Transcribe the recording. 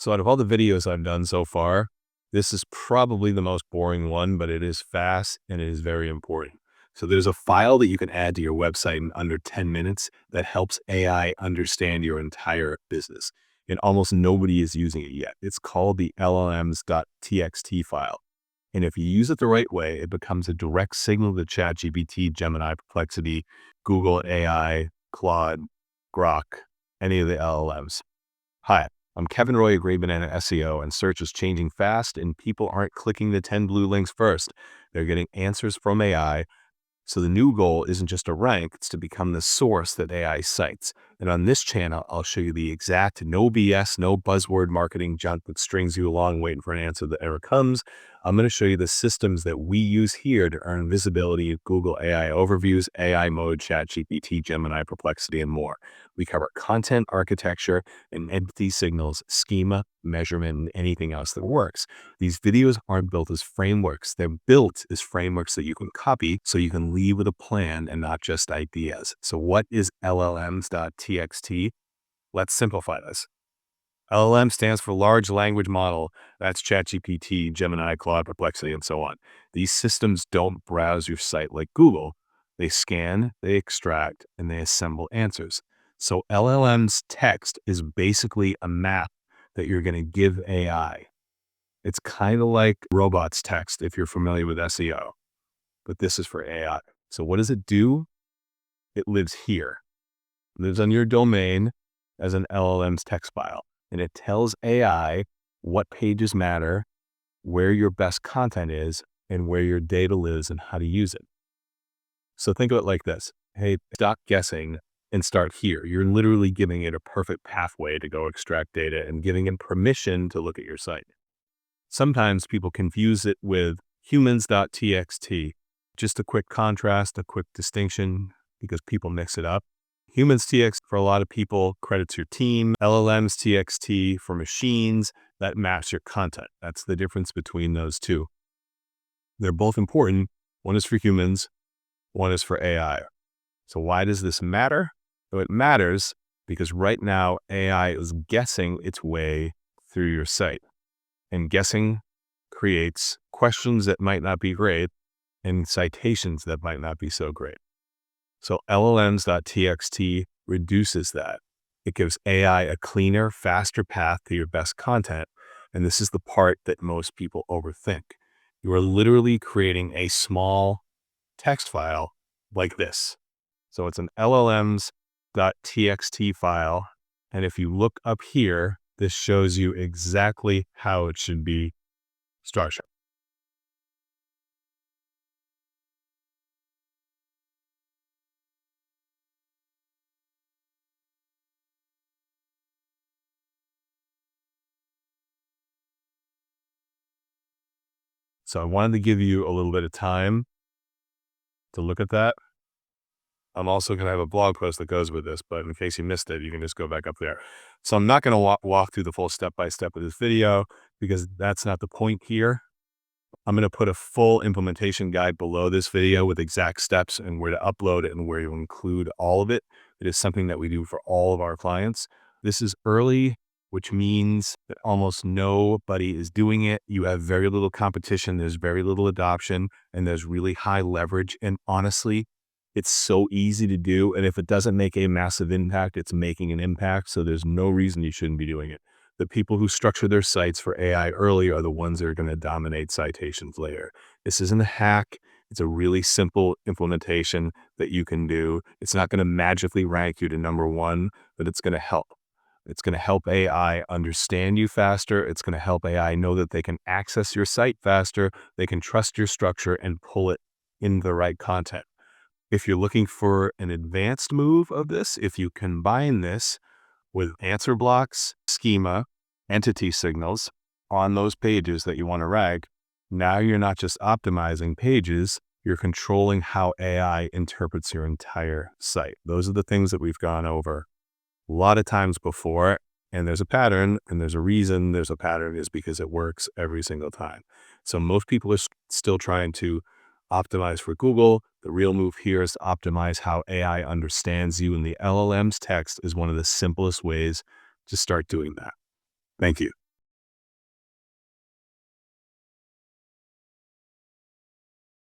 So out of all the videos I've done so far, this is probably the most boring one, but it is fast and it is very important. So there's a file that you can add to your website in under 10 minutes that helps AI understand your entire business. And almost nobody is using it yet. It's called the LLMs.txt file. And if you use it the right way, it becomes a direct signal to ChatGPT, Gemini, Perplexity, Google AI, Claude, Grok, any of the LLMs. Hi, I'm Kevin Roy, a Gray Banana SEO, and search is changing fast, and people aren't clicking the 10 blue links first. They're getting answers from AI. So the new goal isn't just to rank, it's to become the source that AI cites. And on this channel, I'll show you the exact no BS, no buzzword marketing junk that strings you along waiting for an answer that never comes. I'm going to show you the systems that we use here to earn visibility of Google AI overviews, AI mode, ChatGPT, Gemini, Perplexity, and more. We cover content architecture and entity signals, schema, measurement, and anything else that works. These videos aren't built as frameworks. They're built as frameworks that you can copy so you can leave with a plan and not just ideas. So what is LLMs.txt? Let's simplify this. LLM stands for large language model. That's ChatGPT, Gemini, Claude, Perplexity, and so on. These systems don't browse your site like Google. They scan, they extract, and they assemble answers. So LLM's text is basically a map that you're going to give AI. It's kind of like robots text if you're familiar with SEO, but this is for AI. So what does it do? It lives here. It lives on your domain as an LLM's text file, and it tells AI what pages matter, where your best content is, and where your data lives and how to use it. So think of it like this. Hey, stop guessing and start here. You're literally giving it a perfect pathway to go extract data and giving it permission to look at your site. Sometimes people confuse it with humans.txt. Just a quick contrast, a quick distinction, because people mix it up. Humans.txt for a lot of people credits your team. LLMs.txt for machines that maps your content. That's the difference between those two. They're both important. One is for humans, one is for AI. So why does this matter? So it matters because right now AI is guessing its way through your site. And guessing creates questions that might not be great and citations that might not be so great. So LLMs.txt reduces that. It gives AI a cleaner, faster path to your best content. And this is the part that most people overthink. You are literally creating a small text file like this. So it's an LLMs.txt file. And if you look up here, this shows you exactly how it should be structured. So I wanted to give you a little bit of time to look at that. I'm also going to have a blog post that goes with this, but in case you missed it, you can just go back up there. So I'm not going to walk through the full step-by-step of this video because that's not the point here. I'm going to put a full implementation guide below this video with exact steps and where to upload it and where to include all of it. It is something that we do for all of our clients. This is early, which means that almost nobody is doing it. You have very little competition. There's very little adoption and there's really high leverage. And honestly, it's so easy to do. And if it doesn't make a massive impact, it's making an impact. So there's no reason you shouldn't be doing it. The people who structure their sites for AI early are the ones that are going to dominate citations later. This isn't a hack. It's a really simple implementation that you can do. It's not going to magically rank you to number one, but it's going to help. It's going to help AI understand you faster. It's going to help AI know that they can access your site faster. They can trust your structure and pull it in the right content. If you're looking for an advanced move of this, if you combine this with answer blocks, schema, entity signals on those pages that you want to rank, now you're not just optimizing pages, you're controlling how AI interprets your entire site. Those are the things that we've gone over a lot of times before, and there's a pattern, and there's a reason there's a pattern is because it works every single time. So most people are still trying to optimize for Google. The real move here is to optimize how AI understands you, and the LLM's text is one of the simplest ways to start doing that. Thank you.